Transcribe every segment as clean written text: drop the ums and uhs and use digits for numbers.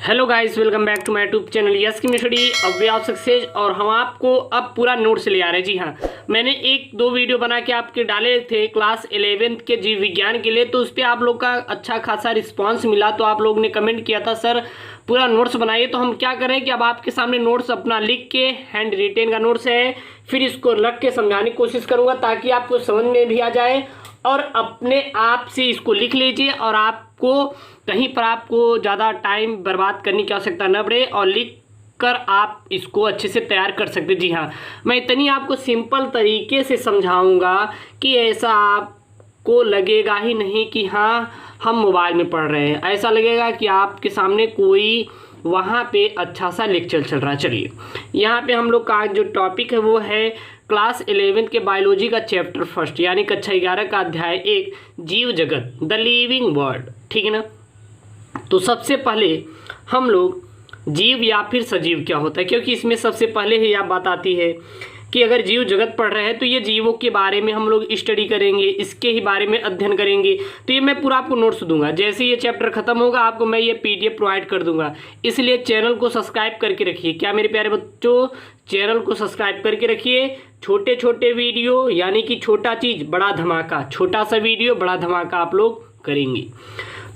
Hello guys, welcome back to my YouTube channel yes की मिस्टडी अब वे ऑफ सक्सेस। और हम आपको अब पूरा नोट्स ले आ रहे हैं। जी हाँ, मैंने एक दो वीडियो बना के आपके डाले थे क्लास 11th के जीव विज्ञान के लिए, तो उस पर आप लोग का अच्छा खासा रिस्पांस मिला। तो आप लोग ने कमेंट किया था सर पूरा नोट्स बनाइए। तो हम क्या करें कि अब आपके सामने नोट्स अपना लिख के, हैंड रिटेन का नोट्स है, फिर इसको रख के समझाने की कोशिश करूँगा ताकि आपको समझ में भी आ जाए और अपने आप से इसको लिख लीजिए और आपको कहीं पर आपको ज़्यादा टाइम बर्बाद करने की आवश्यकता न पड़े और लिख कर आप इसको अच्छे से तैयार कर सकते। जी हाँ, मैं इतनी आपको सिंपल तरीके से समझाऊंगा कि ऐसा आपको लगेगा ही नहीं कि हाँ हम मोबाइल में पढ़ रहे हैं, ऐसा लगेगा कि आपके सामने कोई वहाँ पे अच्छा सा लेक्चर चल रहा है। चलिए, यहाँ पे हम लोग का जो टॉपिक है वो है क्लास 11 के बायोलॉजी का चैप्टर फर्स्ट यानी कक्षा 11 का अध्याय 1 जीव जगत द लिविंग वर्ल्ड। ठीक है ना। तो सबसे पहले हम लोग जीव या फिर सजीव क्या होता है, क्योंकि इसमें सबसे पहले ही यह बात आती है कि अगर जीव जगत पढ़ रहे हैं तो ये जीवों के बारे में हम लोग स्टडी करेंगे, इसके ही बारे में अध्ययन करेंगे। तो ये मैं पूरा आपको नोट्स दूंगा। जैसे ये चैप्टर खत्म होगा आपको मैं ये PDF प्रोवाइड कर दूंगा। इसलिए चैनल को सब्सक्राइब करके रखिए। क्या मेरे प्यारे बच्चों, चैनल को सब्सक्राइब करके रखिए। छोटे छोटे वीडियो यानी कि छोटा चीज़ बड़ा धमाका, छोटा सा वीडियो बड़ा धमाका आप लोग करेंगे।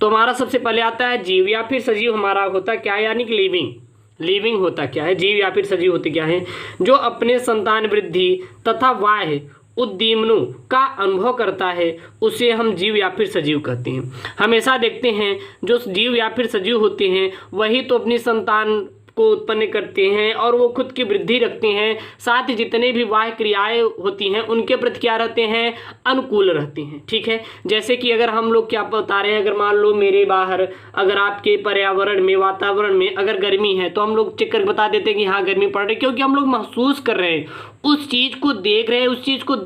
तो हमारा सबसे पहले आता है जीव या फिर सजीव। हमारा होता क्या है यानी कि लिविंग होता क्या है, जीव या फिर सजीव होते क्या है, जो अपने संतान वृद्धि तथा बाह्य उद्दीमनों का अनुभव करता है उसे हम जीव या फिर सजीव कहते हैं। हमेशा देखते हैं जो जीव या फिर सजीव होते हैं वही तो अपनी संतान को उत्पन्न करते हैं और वो खुद की वृद्धि रखते हैं। साथ ही जितने भी बाह्य क्रियाएं होती हैं उनके प्रति क्या रहते हैं, अनुकूल रहते हैं। ठीक है, जैसे कि अगर हम लोग क्या बता रहे हैं, अगर मान लो मेरे बाहर अगर आपके पर्यावरण में, वातावरण में अगर गर्मी है तो हम लोग चेक कर बता देते हैं कि हाँ गर्मी पड़ रही है, क्योंकि हम लोग महसूस कर रहे हैं, उस चीज़ को देख रहे हैं, उस चीज़ को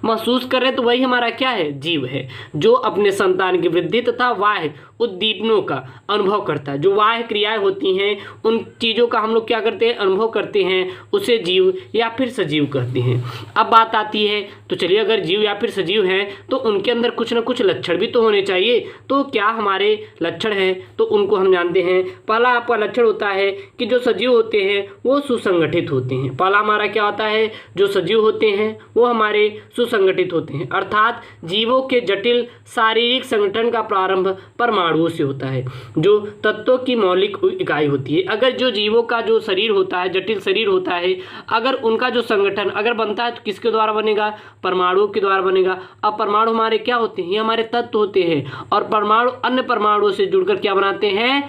महसूस कर रहे हैं। तो वही हमारा क्या है, जीव है, जो अपने संतान की वृद्धि तथा बाह्य उद्दीपनों का अनुभव करता है। जो बाह्य क्रियाएं होती हैं उन चीज़ों का हम लोग क्या करते हैं, अनुभव करते हैं, उसे जीव या फिर सजीव कहते हैं। अब बात आती है, तो चलिए अगर जीव या फिर सजीव हैं तो उनके अंदर कुछ ना कुछ लक्षण भी तो होने चाहिए। तो क्या हमारे लक्षण हैं, तो उनको हम जानते हैं। पहला आपका लक्षण होता है कि जो सजीव होते हैं वो सुसंगठित होते हैं। पहला हमारा क्या होता है, जो सजीव होते हैं वो हमारे सुसंगठित होते हैं, अर्थात जीवों के जटिल शारीरिक संगठन का प्रारंभ परमाणुओं से होता है, जो तत्वों की मौलिक इकाई होती है। अगर जो जीवों का जो शरीर होता है, जटिल शरीर होता है, अगर उनका जो संगठन अगर बनता है तो किसके द्वारा बनेगा, परमाणुओं के द्वारा बनेगा। अब परमाणु हमारे क्या होते हैं, ये हमारे तत्व होते हैं और परमाणु अन्य परमाणुओं से जुड़कर क्या बनाते हैं,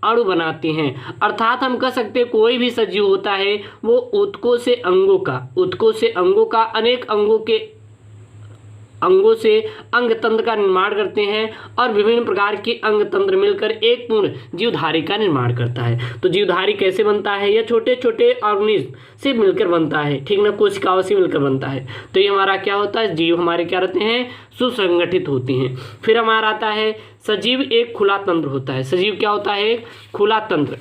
अणु बनाते हैं। अर्थात हम कह सकते हैं कोई भी सजीव होता है वो उत्कों से अंगों का अनेक अंगों से अंग तंत्र का निर्माण करते हैं और विभिन्न प्रकार के अंग तंत्र मिलकर एक पूर्ण जीवधारी का निर्माण करता है। तो जीवधारी कैसे बनता है, यह छोटे छोटे ऑर्गेनिज्म से मिलकर बनता है। ठीक ना, कोशिकाओं से मिलकर बनता है। तो ये हमारा क्या होता है, जीव हमारे क्या रहते हैं, सुसंगठित होते हैं। फिर हमारा आता है सजीव एक खुला तंत्र होता है। सजीव क्या होता है, एक खुला तंत्र।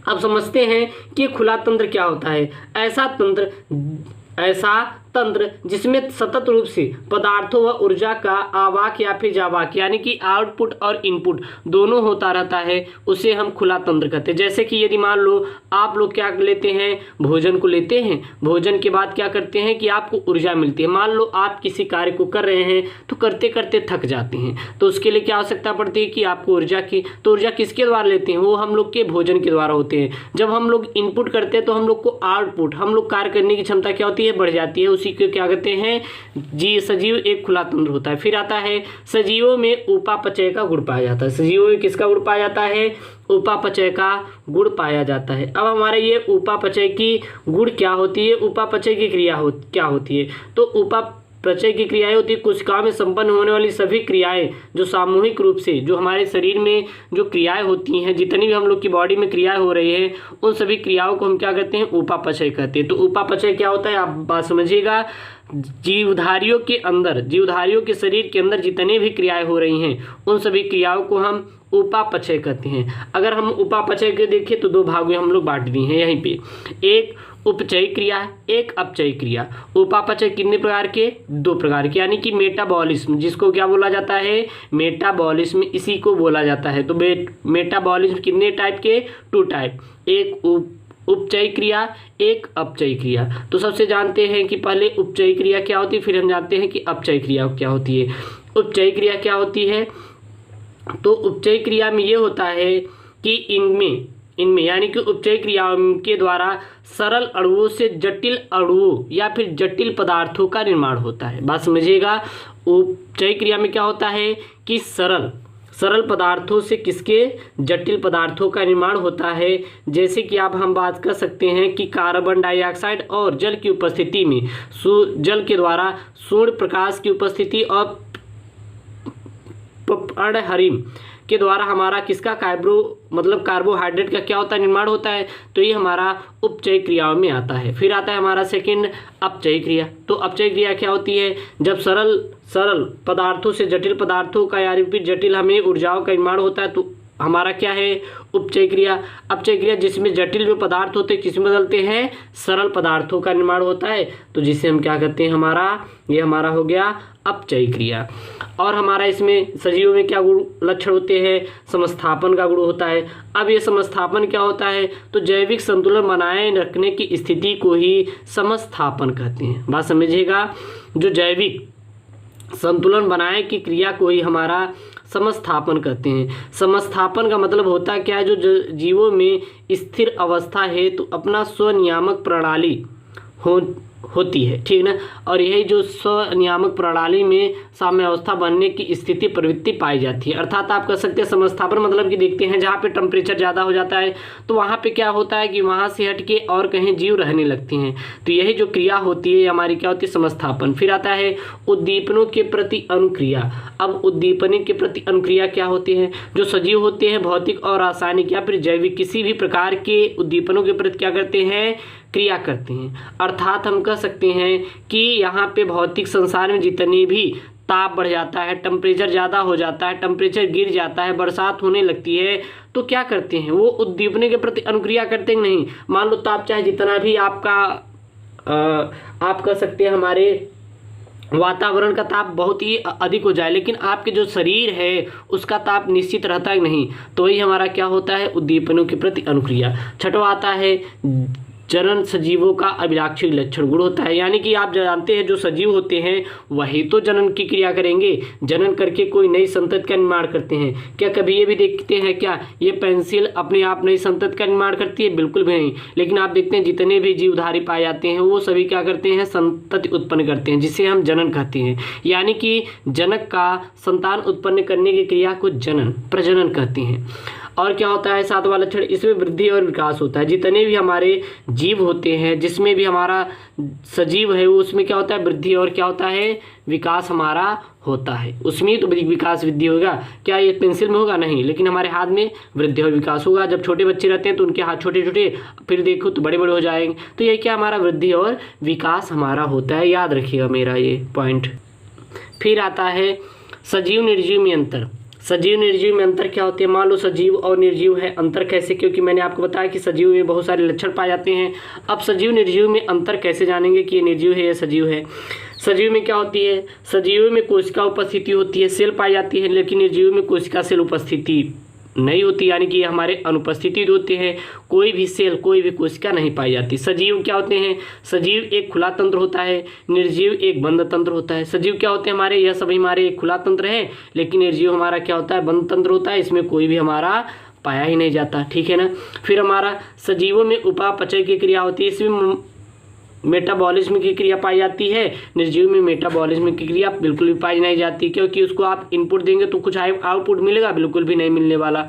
अब समझते हैं कि खुला तंत्र क्या होता है। ऐसा तंत्र जिसमें सतत रूप से पदार्थों व ऊर्जा का आवाक या फिर जावाक यानी कि आउटपुट और इनपुट दोनों होता रहता है, उसे हम खुला तंत्र कहते हैं। जैसे कि यदि मान लो आप लोग क्या लेते हैं, भोजन को लेते हैं, भोजन के बाद क्या करते हैं कि आपको ऊर्जा मिलती है। मान लो आप किसी कार्य को कर रहे हैं तो करते करते थक जाते हैं, तो उसके लिए क्या आवश्यकता पड़ती है कि आपको ऊर्जा की। तो ऊर्जा किसके द्वारा लेते हैं, वो हम लोग के भोजन के द्वारा होते हैं। जब हम लोग इनपुट करते हैं तो हम लोग को आउटपुट, हम लोग कार्य करने की क्षमता क्या होती है, बढ़ जाती है। उसी को क्या कहते हैं, सजीव एक खुला तंत्र होता है। फिर आता है सजीवों में उपापचय का गुण पाया जाता है। सजीवों में किसका गुण पाया जाता है, उपापचय का गुण पाया जाता है। अब हमारे ये उपापचय की गुण क्या होती है, उपापचय की क्रिया क्या होती है, तो उपापचय की क्रियाएं होती है कोशिकाओं में संपन्न होने वाली सभी क्रियाएं जो सामूहिक रूप से, जो हमारे शरीर में जो क्रियाएं होती हैं, जितनी भी हम लोग की बॉडी में क्रियाएं हो रही है उन सभी क्रियाओं को हम क्या कहते हैं, उपापचय कहते हैं। तो उपापचय क्या होता है, आप बात समझिएगा। जीवधारियों के शरीर के अंदर जितनी भी क्रियाएं हो रही हैं उन सभी क्रियाओं को हम उपापचय कहते हैं। अगर हम उपापचय के देखें तो दो भागों में हम लोग बांट दिए हैं यहीं पे। एक उपचयी क्रिया, एक अपचयी क्रिया। उपापचय कितने प्रकार के? 2 प्रकार के, यानी कि मेटाबॉलिज्म, जिसको क्या बोला जाता है? मेटाबॉलिज्म, इसी को बोला जाता है। तो मेटाबॉलिज्म कितने टाइप के? 2 टाइप, एक उपचयी क्रिया, एक अपचयी क्रिया। तो सबसे जानते हैं कि पहले उपचयी क्रिया क्या होती है, फिर हम जानते हैं कि अपचयी क्रिया क्या होती है। उपचयी क्रिया क्या होती है? तो उपचयी क्रिया में ये होता है कि इनमें यानी कि उपचयी क्रियाओं के द्वारा सरल अणुओं से जटिल अणुओं या फिर जटिल पदार्थों का निर्माण होता है। बात समझिएगा, उपचयी क्रिया में क्या होता है कि सरल पदार्थों से किसके? जटिल पदार्थों का निर्माण होता है। जैसे कि अब हम बात कर सकते हैं कि कार्बन डाइऑक्साइड और जल की उपस्थिति में जल के द्वारा सूर्य प्रकाश की उपस्थिति और पर्णहरिम के द्वारा हमारा किसका कार्बोहाइड्रेट का क्या होता है? निर्माण होता है। तो ये हमारा उपचयी क्रियाओं में आता है। फिर आता है हमारा सेकंड अपचयी क्रिया। तो अपचयी क्रिया क्या होती है? जब सरल पदार्थों से जटिल पदार्थों का या फिर जटिल हमें ऊर्जाओं का निर्माण होता है, तो हमारा क्या है? उपचयी क्रिया। अपचयी क्रिया जिसमें जटिल जो पदार्थ होते हैं किसमें बदलते हैं? सरल पदार्थों का निर्माण होता है, तो जिसे हम क्या कहते हैं? ये हमारा हो गया अपचयी क्रिया। और हमारा इसमें सजीवों में क्या गुण लक्षण होते हैं? समस्थापन का गुण होता है। अब ये समस्थापन क्या होता है? तो जैविक संतुलन बनाए रखने की स्थिति को ही समस्थापन कहते हैं। बात समझिएगा, जो जैविक संतुलन बनाए की क्रिया को ही हमारा समस्थापन कहते हैं। समस्थापन का मतलब होता क्या है? जो जीवों में स्थिर अवस्था है तो अपना स्वनियामक प्रणाली होती है, ठीक ना। और यही जो स्वनियामक प्रणाली में साम्यावस्था बनने की स्थिति प्रवृत्ति पाई जाती है। अर्थात आप कह सकते हैं समस्थापन मतलब कि देखते हैं जहाँ पे टेम्परेचर ज़्यादा हो जाता है तो वहाँ पे क्या होता है कि वहाँ से हट के और कहीं जीव रहने लगते हैं। तो यही जो क्रिया होती है हमारी क्या होती है? समस्थापन। फिर आता है उद्दीपनों के प्रति अनुक्रिया। अब उद्दीपन के प्रति अनुक्रिया क्या होती है? जो सजीव होते हैं भौतिक और रासायनिक या फिर जैविक किसी भी प्रकार के उद्दीपनों के प्रति क्या करते हैं? क्रिया करते हैं। अर्थात हम कह सकते हैं कि यहाँ पे भौतिक संसार में जितनी भी ताप बढ़ जाता है, टेम्परेचर ज़्यादा हो जाता है, टेम्परेचर गिर जाता है, बरसात होने लगती है, तो क्या करते हैं? वो उद्दीपन के प्रति अनुक्रिया करते हैं नहीं। मान लो ताप चाहे जितना भी आपका आप कह सकते हैं हमारे वातावरण का ताप बहुत ही अधिक हो जाए, लेकिन आपके जो शरीर है उसका ताप निश्चित रहता है नहीं, तो वही हमारा क्या होता है? उद्दीपनों के प्रति अनुक्रिया। छठवां आता है जनन सजीवों का अभिलाक्षी लक्षण गुण होता है। यानी कि आप जानते हैं जो सजीव होते हैं वही तो जनन की क्रिया करेंगे, जनन करके कोई नई संतति का निर्माण करते हैं। क्या कभी ये भी देखते हैं क्या ये पेंसिल अपने आप नई संतति का निर्माण करती है? बिल्कुल भी नहीं। लेकिन आप देखते हैं जितने भी जीवधारी पाए जाते हैं वो सभी क्या करते हैं? संतति उत्पन्न करते हैं, जिसे हम जनन कहते हैं। यानी कि जनक का संतान उत्पन्न करने की क्रिया को प्रजनन कहते हैं। और क्या होता है? सातवां लक्षण, इसमें वृद्धि और विकास होता है। जितने भी हमारे जीव होते हैं, जिसमें भी हमारा सजीव है उसमें क्या होता है? वृद्धि और क्या होता है? विकास हमारा होता है। उसमें तो विकास वृद्धि होगा। क्या ये पेंसिल में होगा? नहीं, लेकिन हमारे हाथ में वृद्धि और विकास होगा। जब छोटे बच्चे रहते हैं तो उनके हाथ छोटे छोटे, फिर देखो तो बड़े बड़े हो जाएंगे। तो ये क्या हमारा वृद्धि और विकास हमारा होता है। याद रखिएगा मेरा ये पॉइंट। फिर आता है सजीव निर्जीव में अंतर। सजीव निर्जीव में अंतर क्या होते हैं? मान लो सजीव और निर्जीव है, अंतर कैसे? क्योंकि मैंने आपको बताया कि सजीव में बहुत सारे लक्षण पाए जाते हैं। अब सजीव निर्जीव में अंतर कैसे जानेंगे कि ये निर्जीव है या सजीव है? सजीव में क्या होती है? सजीव में कोशिका उपस्थिति होती है, सेल पाई जाती है, लेकिन निर्जीव में कोशिका सेल उपस्थिति नहीं होती, यानी कि हमारे अनुपस्थिति होते हैं। कोई भी सेल, कोई भी कोशिका नहीं पाई जाती। सजीव क्या होते हैं? सजीव एक खुला तंत्र होता है, निर्जीव एक बंद तंत्र होता है। सजीव क्या होते हैं हमारे? यह सभी हमारे एक खुला तंत्र है, लेकिन निर्जीव हमारा क्या होता है? बंद तंत्र होता है, इसमें कोई भी हमारा पाया ही नहीं जाता, ठीक है ना। फिर हमारा सजीवों में उपापचय की क्रिया होती है, इसमें मेटाबॉलिज्म की क्रिया पाई जाती है। निर्जीव में मेटाबॉलिज्म की क्रिया बिल्कुल भी पाई नहीं जाती, क्योंकि उसको आप इनपुट देंगे तो कुछ आउटपुट मिलेगा? बिल्कुल भी नहीं मिलने वाला।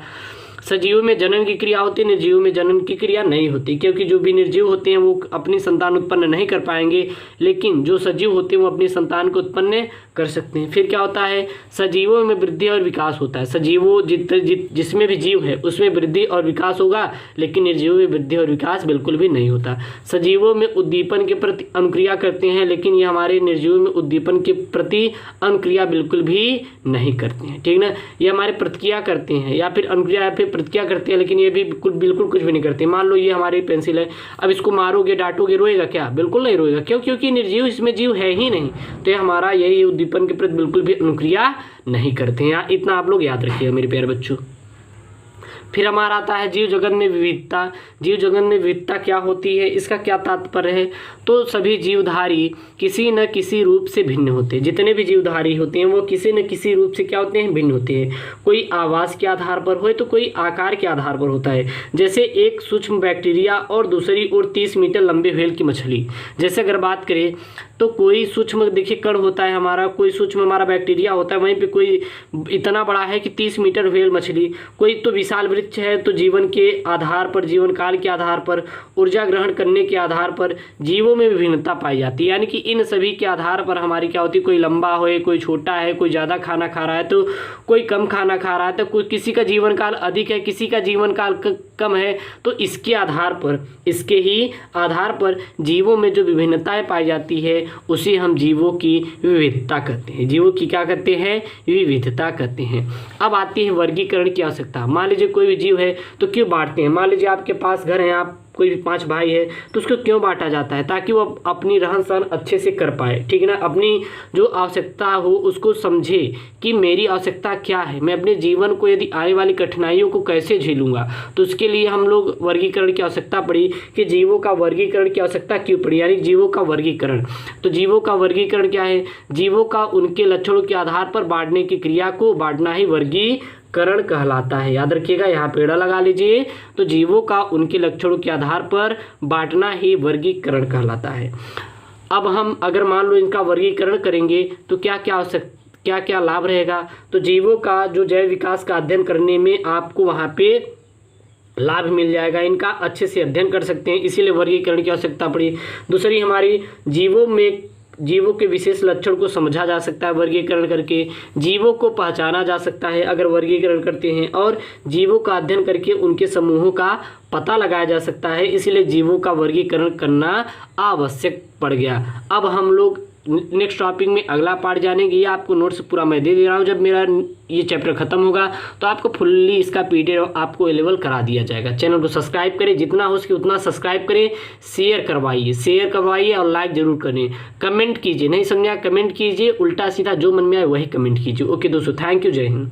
सजीव में जनन की क्रिया होती है, निर्जीव में जनन की क्रिया नहीं होती, क्योंकि जो भी निर्जीव होते हैं वो अपनी संतान उत्पन्न नहीं कर पाएंगे, लेकिन जो सजीव होते हैं वो अपनी संतान को उत्पन्न कर सकते हैं। फिर क्या होता है? सजीवों में वृद्धि और विकास होता है। सजीवों जिसमें भी जीव है उसमें वृद्धि और विकास होगा, लेकिन निर्जीव में वृद्धि और विकास बिल्कुल भी नहीं होता। सजीवों में उद्दीपन के प्रति अनुक्रिया करते हैं, लेकिन ये हमारे निर्जीव में उद्दीपन के प्रति अनुक्रिया बिल्कुल भी नहीं करते हैं, ठीक ना। ये हमारे प्रतिक्रिया करते हैं या फिर अनुक्रिया या फिर प्रतिक्रिया करते हैं, लेकिन ये भी बिल्कुल कुछ भी नहीं करते। मान लो ये हमारी पेंसिल है, अब इसको मारोगे डांटोगे, रोएगा क्या? बिल्कुल नहीं रोएगा। क्यों? क्योंकि निर्जीव, इसमें जीव है ही नहीं। तो ये हमारा यही उद्दीपन के प्रति बिल्कुल भी अनुक्रिया नहीं करते हैं। इतना आप लोग याद रखिएगा मेरे प्यारे बच्चों। फिर हमारा आता है जीव जगत में विविधता। जीव जगत में विविधता क्या होती है, इसका क्या तात्पर्य है? तो सभी जीवधारी किसी न किसी रूप से भिन्न होते हैं। जितने भी जीवधारी होते हैं वो किसी न किसी रूप से क्या होते हैं? भिन्न होते हैं। कोई आवास के आधार पर हो तो कोई आकार के आधार पर होता है। जैसे एक सूक्ष्म बैक्टीरिया और दूसरी ओर 30 मीटर लंबे व्हेल की मछली। जैसे अगर बात करें तो कोई सूक्ष्म देखिए कण होता है हमारा, कोई सूक्ष्म हमारा बैक्टीरिया होता है, वहीं पे कोई इतना बड़ा है कि 30 मीटर व्हेल मछली। कोई तो विशाल वृक्ष है, तो जीवन के आधार पर, जीवन काल के आधार पर, ऊर्जा ग्रहण करने के आधार पर जीवों में विभिन्नता पाई जाती है। यानी कि इन सभी के आधार पर हमारी क्या होती है? कोई लंबा हो, कोई छोटा है, कोई ज़्यादा खाना खा रहा है तो कोई कम खाना खा रहा है, तो कोई किसी का जीवन काल अधिक है, किसी का जीवन काल कम है। तो इसके आधार पर, इसके ही आधार पर जीवों में जो विभिन्नताएं पाई जाती है उसे हम जीवों की विविधता कहते हैं। जीवों की क्या कहते हैं? विविधता कहते हैं। अब आती है वर्गीकरण की आवश्यकता। मान लीजिए कोई भी जीव है तो क्यों बांटते हैं? मान लीजिए आपके पास घर है, आप कोई भी 5 भाई है तो उसको क्यों बांटा जाता है? ताकि वो अपनी रहन सहन अच्छे से कर पाए, ठीक है ना। अपनी जो आवश्यकता हो उसको समझे कि मेरी आवश्यकता क्या है, मैं अपने जीवन को यदि आने वाली कठिनाइयों को कैसे झेलूंगा। तो उसके लिए हम लोग वर्गीकरण की आवश्यकता पड़ी कि जीवों का वर्गीकरण की आवश्यकता क्यों पड़ी, यानी जीवों का वर्गीकरण। तो जीवों का वर्गीकरण क्या है? जीवों का उनके लक्षणों के आधार पर बांटने की क्रिया को बांटना ही वर्गीकरण कहलाता है। याद रखिएगा, यहाँ पेड़ा लगा लीजिए। तो जीवों का उनके लक्षणों के आधार पर बांटना ही वर्गीकरण कहलाता है। अब हम अगर मान लो इनका वर्गीकरण करेंगे तो क्या क्या लाभ रहेगा? तो जीवों का जो जैव विकास का अध्ययन करने में आपको वहाँ पे लाभ मिल जाएगा, इनका अच्छे से अध्ययन कर सकते हैं, इसीलिए वर्गीकरण की आवश्यकता पड़ी। दूसरी, हमारी जीवों के विशेष लक्षण को समझा जा सकता है वर्गीकरण करके, जीवों को पहचाना जा सकता है अगर वर्गीकरण करते हैं, और जीवों का अध्ययन करके उनके समूहों का पता लगाया जा सकता है। इसलिए जीवों का वर्गीकरण करना आवश्यक पड़ गया। अब हम लोग नेक्स्ट टॉपिक में अगला पार्ट जानेंगे। ये आपको नोट्स पूरा मैं दे रहा हूँ। जब मेरा ये चैप्टर खत्म होगा तो आपको फुल्ली इसका PDF आपको अवेलेबल करा दिया जाएगा। चैनल को सब्सक्राइब करें, जितना हो सके उतना सब्सक्राइब करें, शेयर करवाइए और लाइक जरूर करें। कमेंट कीजिए, नहीं समझा कमेंट कीजिए, उल्टा सीधा जो मन में आए वही कमेंट कीजिए। ओके दोस्तों, थैंक यू, जय हिंद।